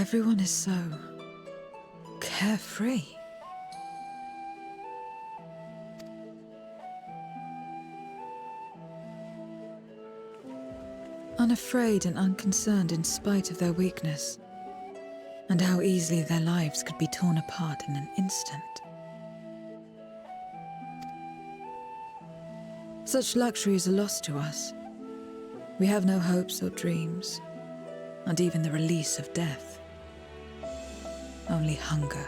Everyone is so carefree. Unafraid and unconcerned in spite of their weakness, and how easily their lives could be torn apart in an instant. Such luxuries are lost to us. We have no hopes or dreams, not even the release of death. Only hunger.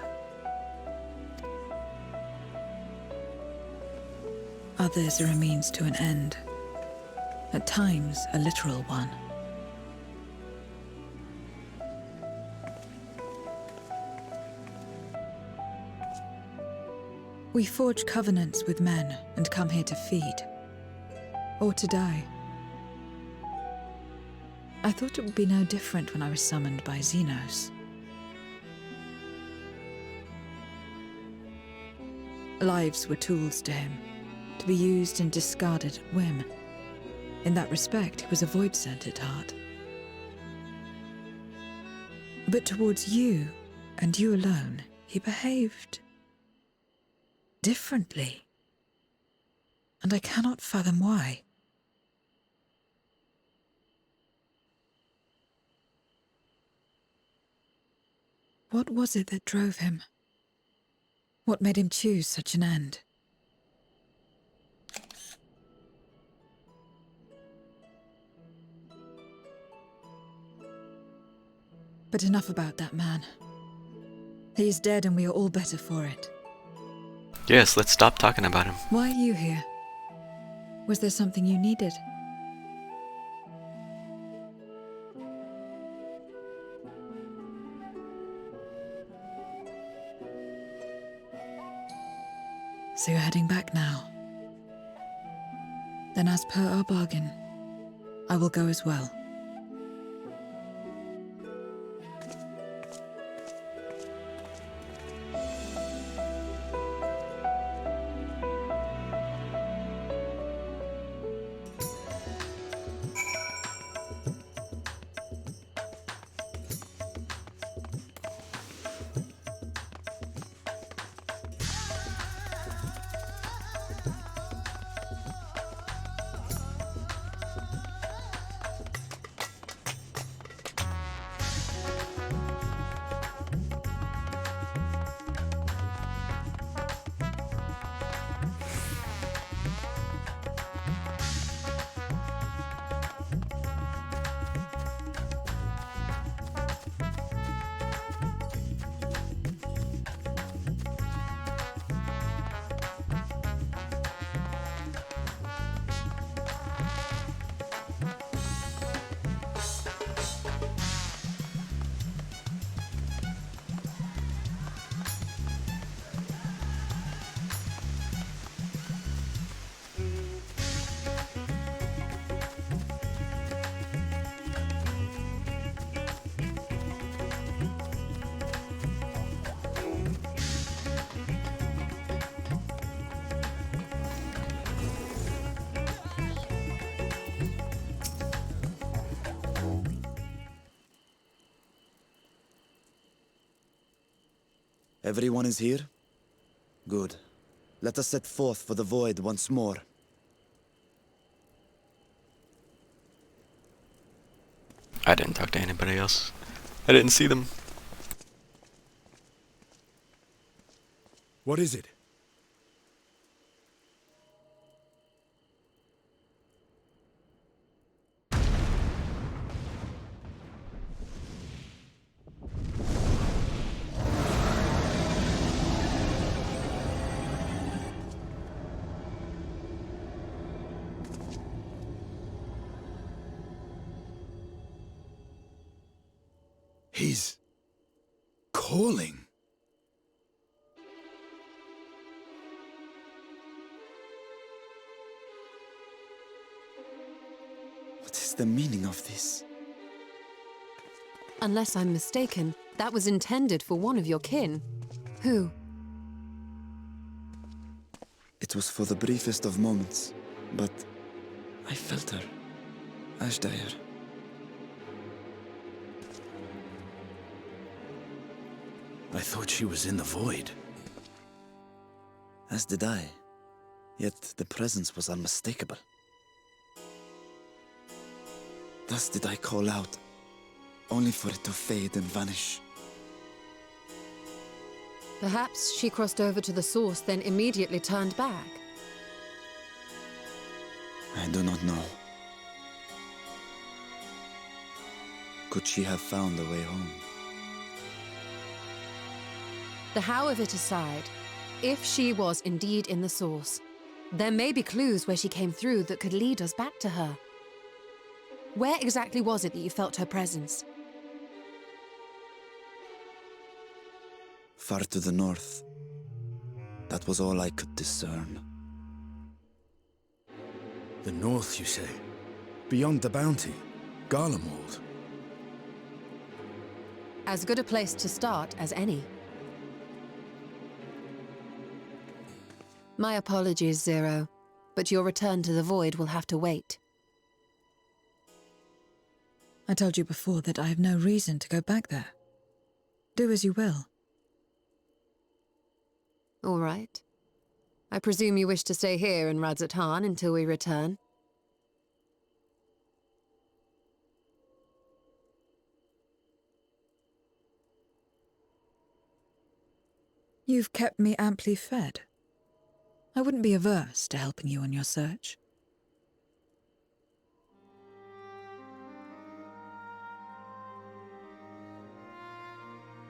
Others are a means to an end, at times a literal one. We forge covenants with men and come here to feed, or to die. I thought it would be no different when I was summoned by Xenos. Lives were tools to him, to be used and discarded at whim. In that respect, he was a void-sent at heart. But towards you, and you alone, he behaved differently. And I cannot fathom why. What was it that drove him? What made him choose such an end? But enough about that man. He is dead and we are all better for it. Yes, let's stop talking about him. Why are you here? Was there something you needed? So you're heading back now. Then as per our bargain, I will go as well. Everyone is here? Good. Let us set forth for the void once more. I didn't talk to anybody else. I didn't see them. What is it? He's calling. What is the meaning of this? Unless I'm mistaken, that was intended for one of your kin. Who? It was for the briefest of moments, but I felt her. Ashdire. I thought she was in the void. As did I. Yet the presence was unmistakable. Thus did I call out, only for it to fade and vanish. Perhaps she crossed over to the source, then immediately turned back. I do not know. Could she have found a way home? The how of it aside, if she was indeed in the source, there may be clues where she came through that could lead us back to her. Where exactly was it that you felt her presence? Far to the north. That was all I could discern. The north, you say? Beyond the bounty? Garlemald? As good a place to start as any. My apologies, Zero, but your return to the Void will have to wait. I told you before that I have no reason to go back there. Do as you will. All right. I presume you wish to stay here in Radzatan until we return? You've kept me amply fed. I wouldn't be averse to helping you on your search.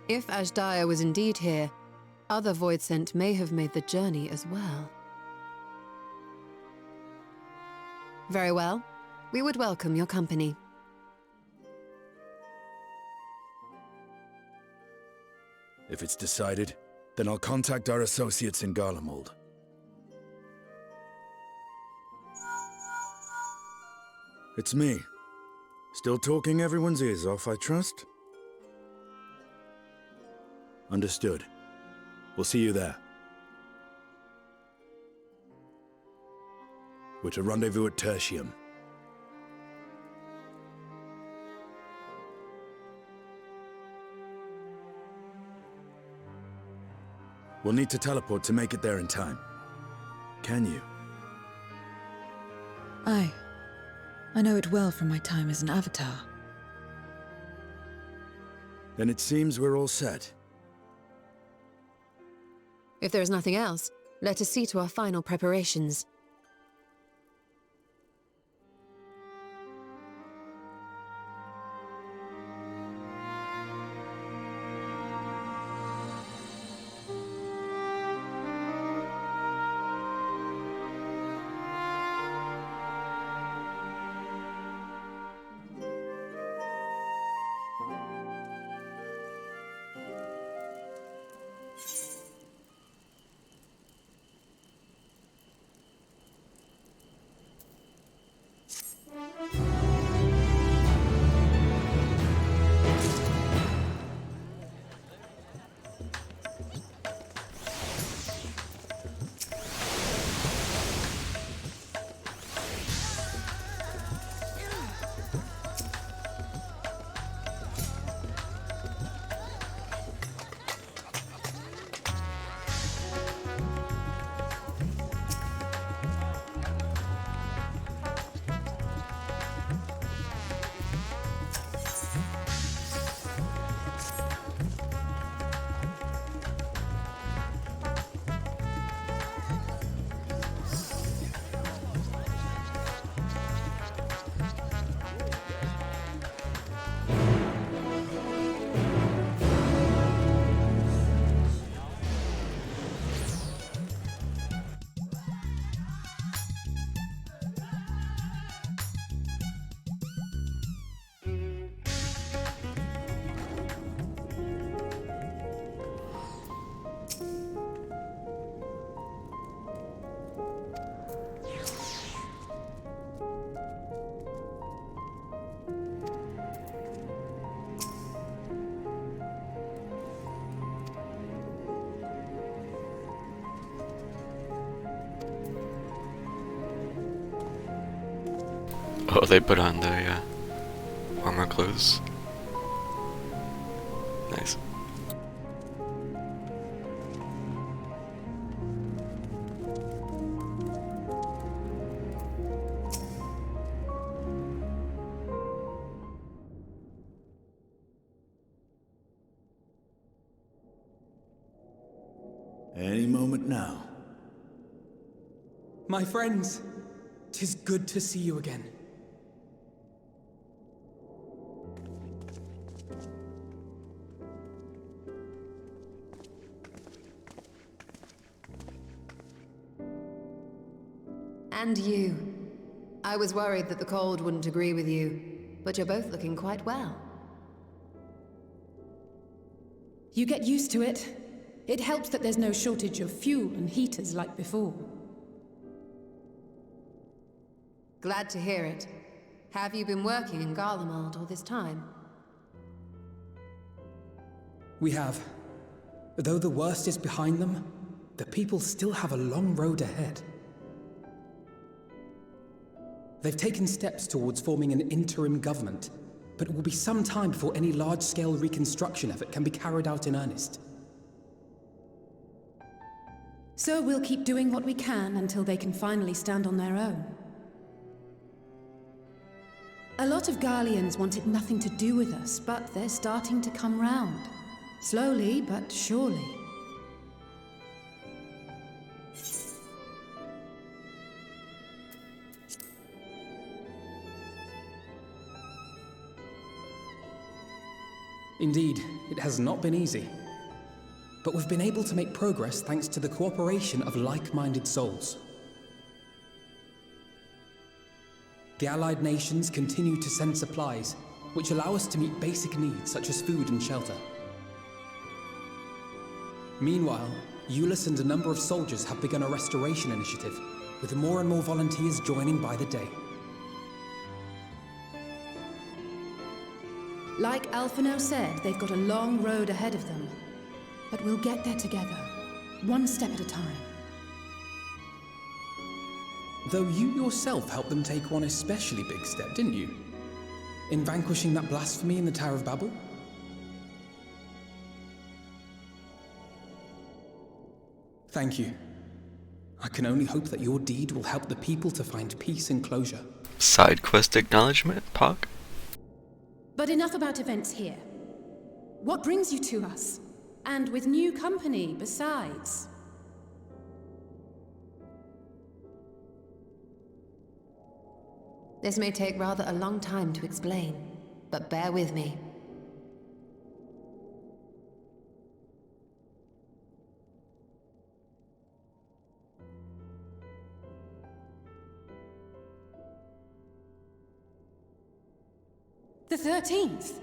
If Ashdaya was indeed here, other Voidsent may have made the journey as well. Very well. We would welcome your company. If it's decided, then I'll contact our associates in Garlemald. It's me. Still talking everyone's ears off, I trust? Understood. We'll see you there. We're to rendezvous at Tertium. We'll need to teleport to make it there in time. Can you? Aye. I know it well from my time as an avatar. Then it seems we're all set. If there is nothing else, let us see to our final preparations. Oh, they put on the armor clothes. Nice. Any moment now. My friends, 'tis good to see you again. And you. I was worried that the cold wouldn't agree with you, but you're both looking quite well. You get used to it. It helps that there's no shortage of fuel and heaters like before. Glad to hear it. Have you been working in Garlemald all this time? We have. Though the worst is behind them, the people still have a long road ahead. They've taken steps towards forming an interim government, but it will be some time before any large-scale reconstruction effort can be carried out in earnest. So we'll keep doing what we can until they can finally stand on their own. A lot of Garleans wanted nothing to do with us, but they're starting to come round. Slowly, but surely. Indeed, it has not been easy. But we've been able to make progress thanks to the cooperation of like-minded souls. The Allied nations continue to send supplies, which allow us to meet basic needs such as food and shelter. Meanwhile, Euless and a number of soldiers have begun a restoration initiative, with more and more volunteers joining by the day. Like Alphino said, they've got a long road ahead of them. But we'll get there together, one step at a time. Though you yourself helped them take one especially big step, didn't you? In vanquishing that blasphemy in the Tower of Babel? Thank you. I can only hope that your deed will help the people to find peace and closure. Side quest acknowledgement, Pog? But enough about events here. What brings you to us? And with new company, besides. This may take rather a long time to explain, but bear with me. The 13th?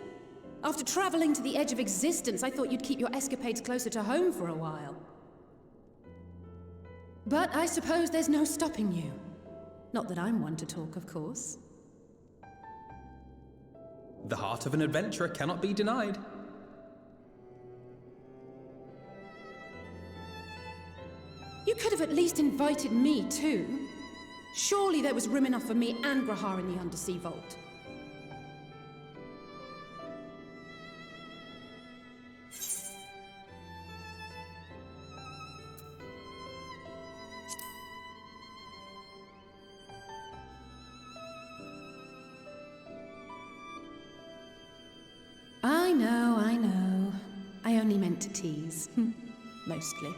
After traveling to the edge of existence, I thought you'd keep your escapades closer to home for a while. But I suppose there's no stopping you. Not that I'm one to talk, of course. The heart of an adventurer cannot be denied. You could have at least invited me too. Surely there was room enough for me and Grahar in the Undersea Vault. I know. I only meant to tease. Mostly.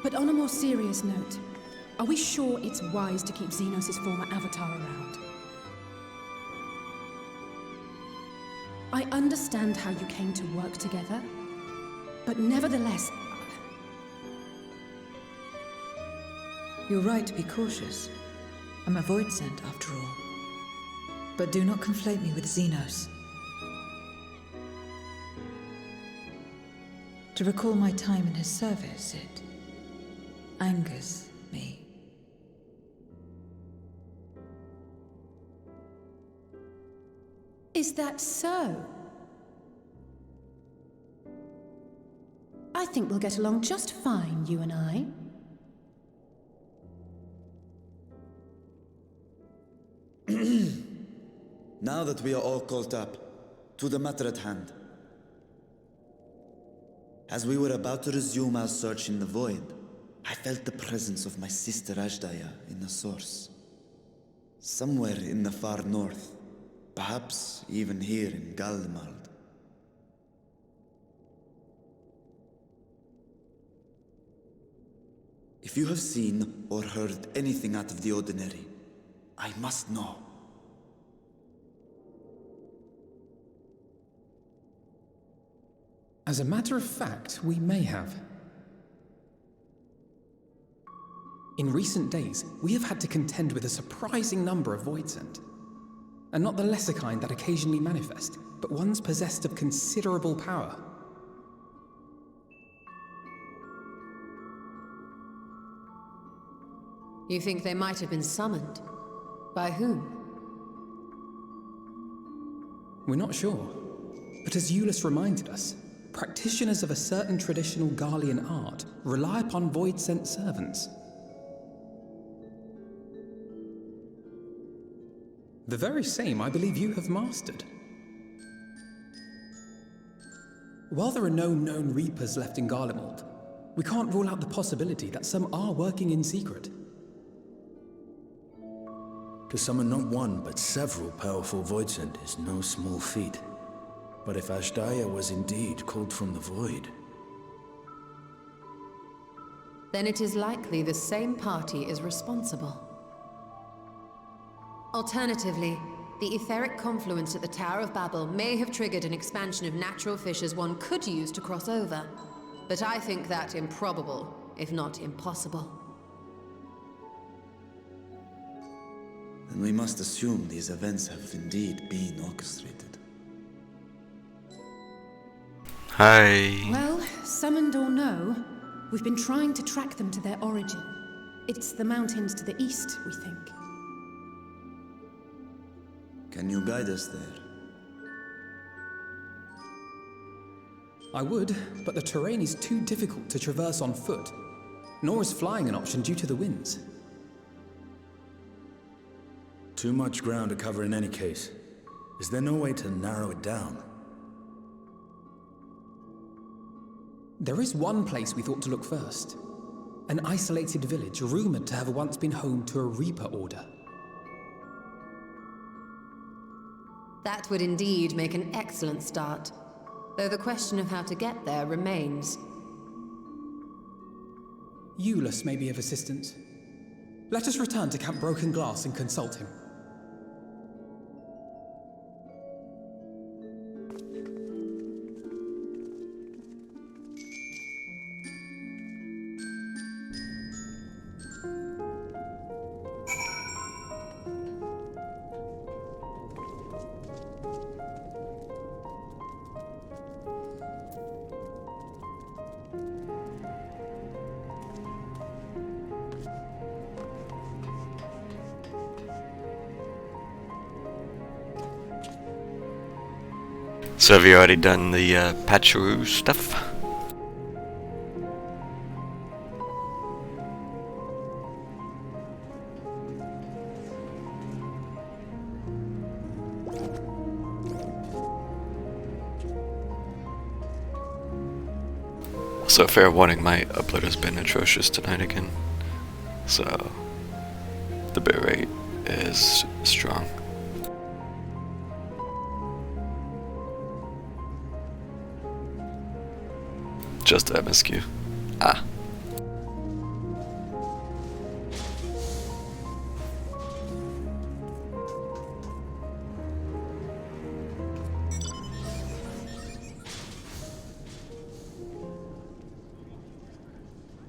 But on a more serious note, are we sure it's wise to keep Xenos' former avatar around? I understand how you came to work together, but nevertheless... You're right to be cautious. I'm a void sent, after all. But do not conflate me with Xenos. To recall my time in his service, it angers me. Is that so? I think we'll get along just fine, you and I. Now that we are all caught up, to the matter at hand. As we were about to resume our search in the void, I felt the presence of my sister Ajdaya in the source. Somewhere in the far north, perhaps even here in Galmald. If you have seen or heard anything out of the ordinary, I must know. As a matter of fact, we may have. In recent days, we have had to contend with a surprising number of Voidsent. And not the lesser kind that occasionally manifest, but ones possessed of considerable power. You think they might have been summoned? By whom? We're not sure. But as Eulus reminded us, practitioners of a certain traditional Garlean art rely upon Void-sent servants. The very same I believe you have mastered. While there are no known Reapers left in Garlemald, we can't rule out the possibility that some are working in secret. To summon not one, but several powerful Voidsent is no small feat. But if Ashdaya was indeed called from the void... Then it is likely the same party is responsible. Alternatively, the etheric confluence at the Tower of Babel may have triggered an expansion of natural fissures one could use to cross over. But I think that improbable, if not impossible. Then we must assume these events have indeed been orchestrated. Hi. Well, summoned or no, we've been trying to track them to their origin. It's the mountains to the east, we think. Can you guide us there? I would, but the terrain is too difficult to traverse on foot, nor is flying an option due to the winds. Too much ground to cover in any case. Is there no way to narrow it down? There is one place we thought to look first. An isolated village rumored to have once been home to a Reaper order. That would indeed make an excellent start, though the question of how to get there remains. Eulus may be of assistance. Let us return to Camp Broken Glass and consult him. So have you already done the Patcharoo stuff? So fair warning, my upload has been atrocious tonight again. So the bitrate is strong. Just MSQ. Ah.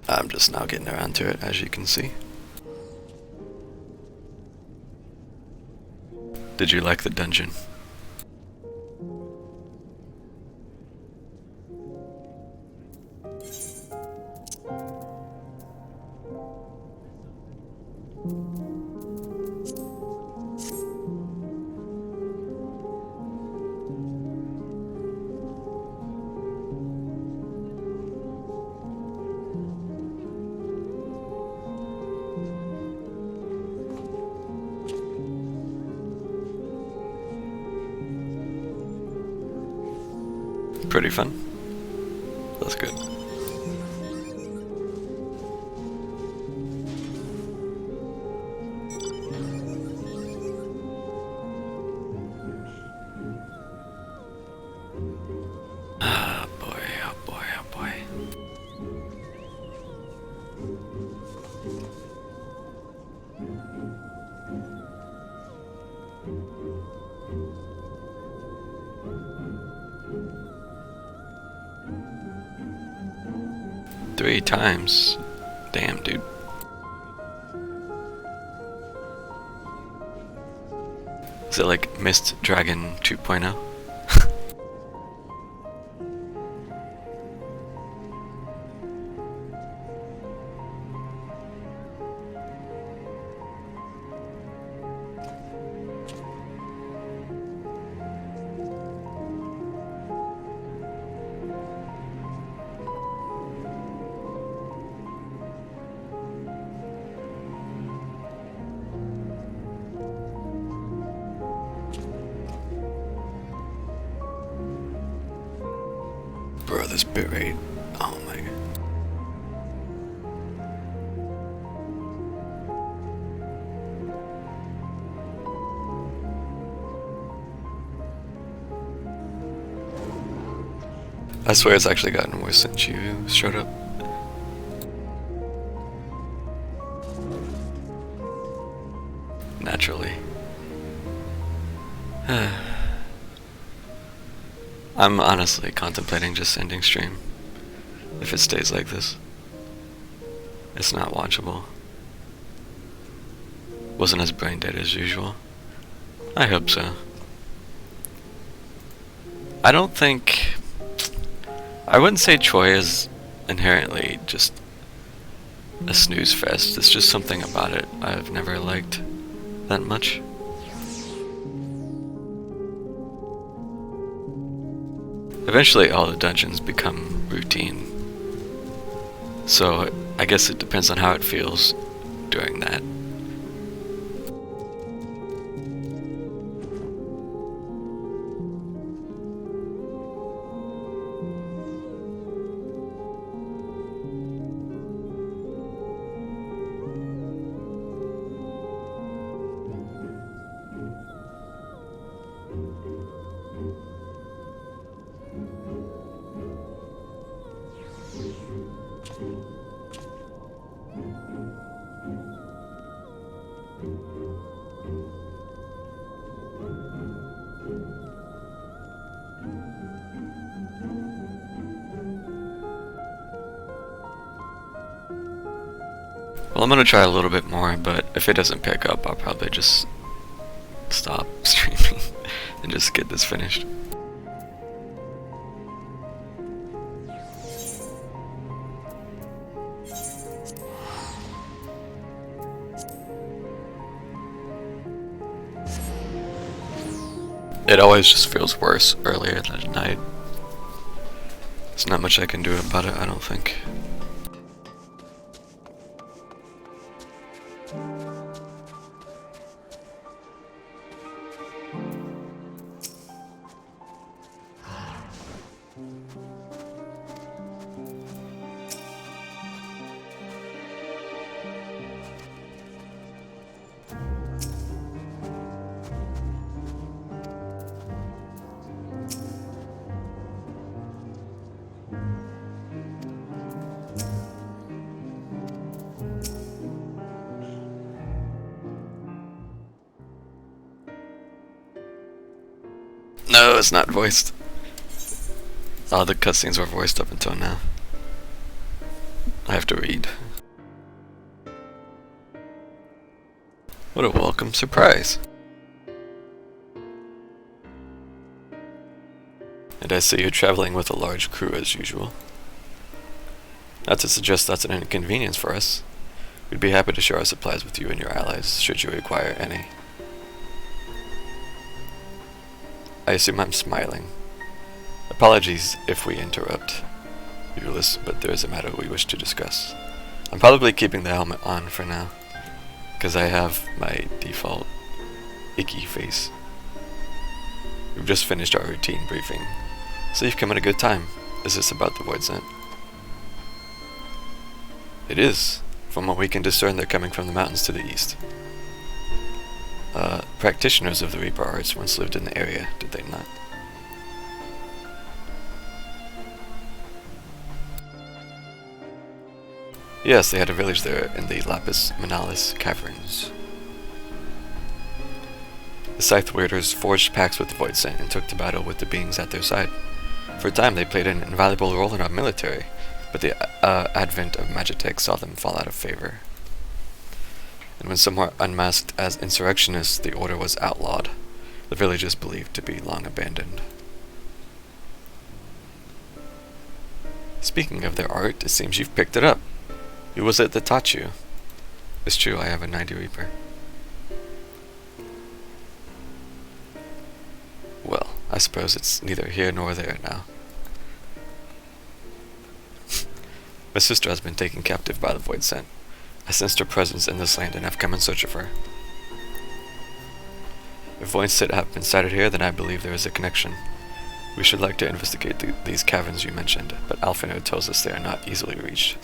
I'm just now getting around to it, as you can see. Did you like the dungeon? Pretty fun. That's good. Ah, boy, oh boy, oh boy. 3 times. Damn, dude. Is it like Mist Dragon 2.0? Bro, this bitrate. Oh my god. I swear it's actually gotten worse since you showed up. Naturally. I'm honestly contemplating just ending stream if it stays like this. It's not watchable. Wasn't as brain dead as usual. I hope so. I don't think... I wouldn't say Troy is inherently just a snooze fest. It's just something about it I've never liked that much. Eventually all the dungeons become routine. So I guess it depends on how it feels during that. Well, I'm gonna try a little bit more, but if it doesn't pick up, I'll probably just stop streaming and just get this finished. It always just feels worse earlier at night. There's not much I can do about it, I don't think. No, it's not voiced. All the cutscenes were voiced up until now. I have to read. What a welcome surprise. And I see you're traveling with a large crew as usual. Not to suggest that's an inconvenience for us. We'd be happy to share our supplies with you and your allies, should you require any. I assume I'm smiling. Apologies if we interrupt, Ulysses, but there is a matter we wish to discuss. I'm probably keeping the helmet on for now, because I have my default icky face. We've just finished our routine briefing, so you've come at a good time. Is this about the Void Scent? It is. From what we can discern, they're coming from the mountains to the east. Practitioners of the Reaper arts once lived in the area, did they not? Yes, they had a village there in the Lapis Manalis caverns. The Scythe Wielders forged pacts with the Void Scent and took to battle with the beings at their side. For a time, they played an invaluable role in our military, but the advent of Magitech saw them fall out of favor. And when some were unmasked as insurrectionists, the order was outlawed. The village is believed to be long abandoned. Speaking of their art, it seems you've picked it up. Who was it that taught you? It's true, I have a 90 Reaper. Well, I suppose it's neither here nor there now. My sister has been taken captive by the Void Scent. I sensed her presence in this land and have come in search of her. If Void Scent have been sighted here, then I believe there is a connection. We should like to investigate these caverns you mentioned, but Alfino tells us they are not easily reached.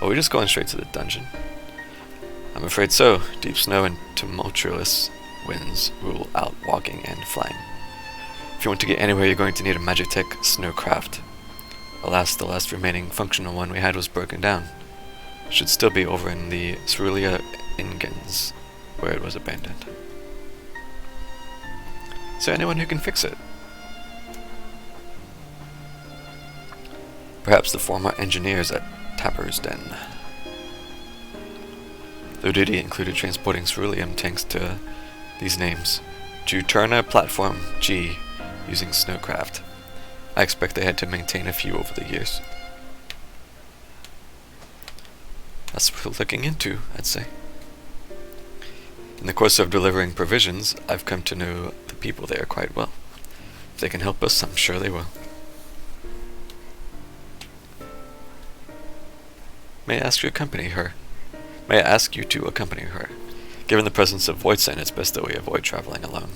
Are we just going straight to the dungeon? I'm afraid so. Deep snow and tumultuous winds rule out walking and flying. If you want to get anywhere, you're going to need a Magitech snowcraft. Alas, the last remaining functional one we had was broken down. Should still be over in the Cerulean Ingens, where it was abandoned. Is there anyone who can fix it? Perhaps the former engineers at Tapper's Den. Their duty included transporting ceruleum tanks to these names. Juturna Platform G, using snowcraft. I expect they had to maintain a few over the years. That's worth looking into, I'd say. In the course of delivering provisions, I've come to know the people there quite well. If they can help us, I'm sure they will. May I ask you to accompany her? May I ask you to accompany her? Given the presence of Voidsen, it's best that we avoid traveling alone.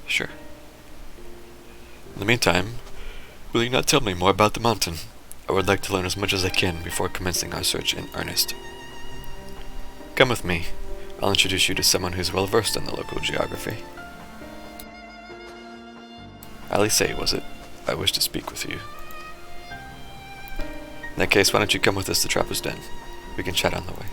Sure. In the meantime, will you not tell me more about the mountain? I would like to learn as much as I can before commencing our search in earnest. Come with me. I'll introduce you to someone who's well versed in the local geography. Alice, was it? I wish to speak with you. In that case, why don't you come with us to Trapper's Den? We can chat on the way.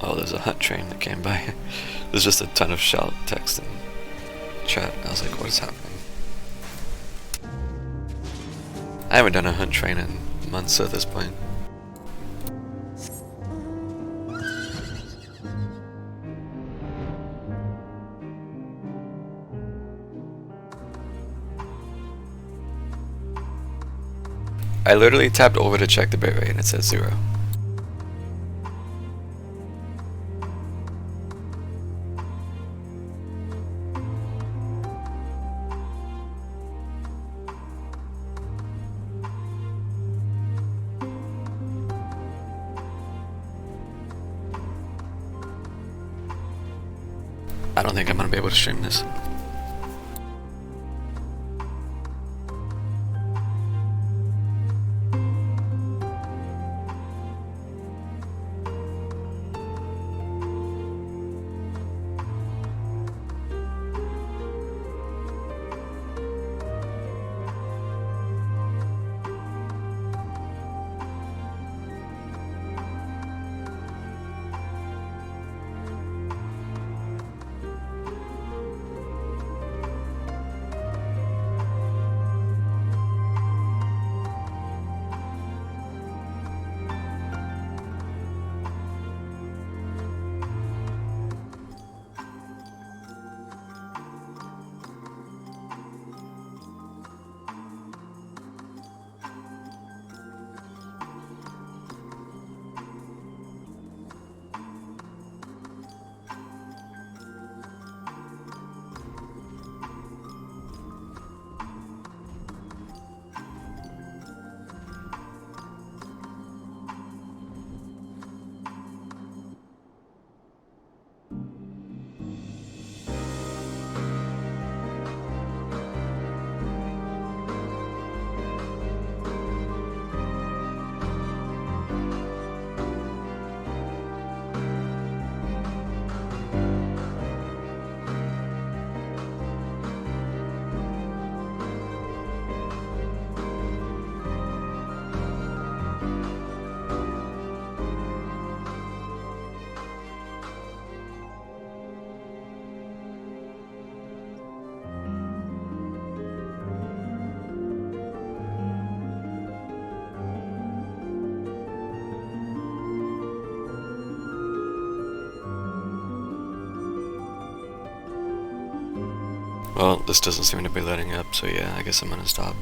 Oh, there's a hunt train that came by. There's just a ton of shout text and chat. I was like, what is happening? I haven't done a hunt train in months at this point. I literally tapped over to check the bit rate and it says 0. I don't think I'm gonna be able to stream this. Well, this doesn't seem to be letting up, so yeah, I guess I'm gonna stop.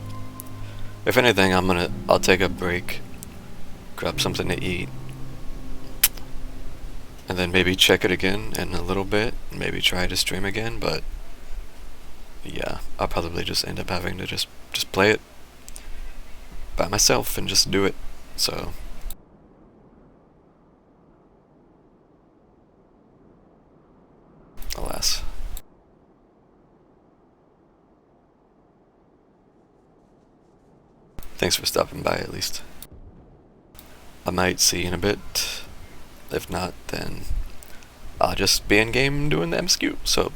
If anything, I'll take a break, grab something to eat, and then maybe check it again in a little bit, maybe try to stream again, but yeah, I'll probably just end up having to just play it by myself and just do it, so. Alas. Thanks for stopping by at least. I might see you in a bit. If not, then I'll just be in game doing the MSQ, so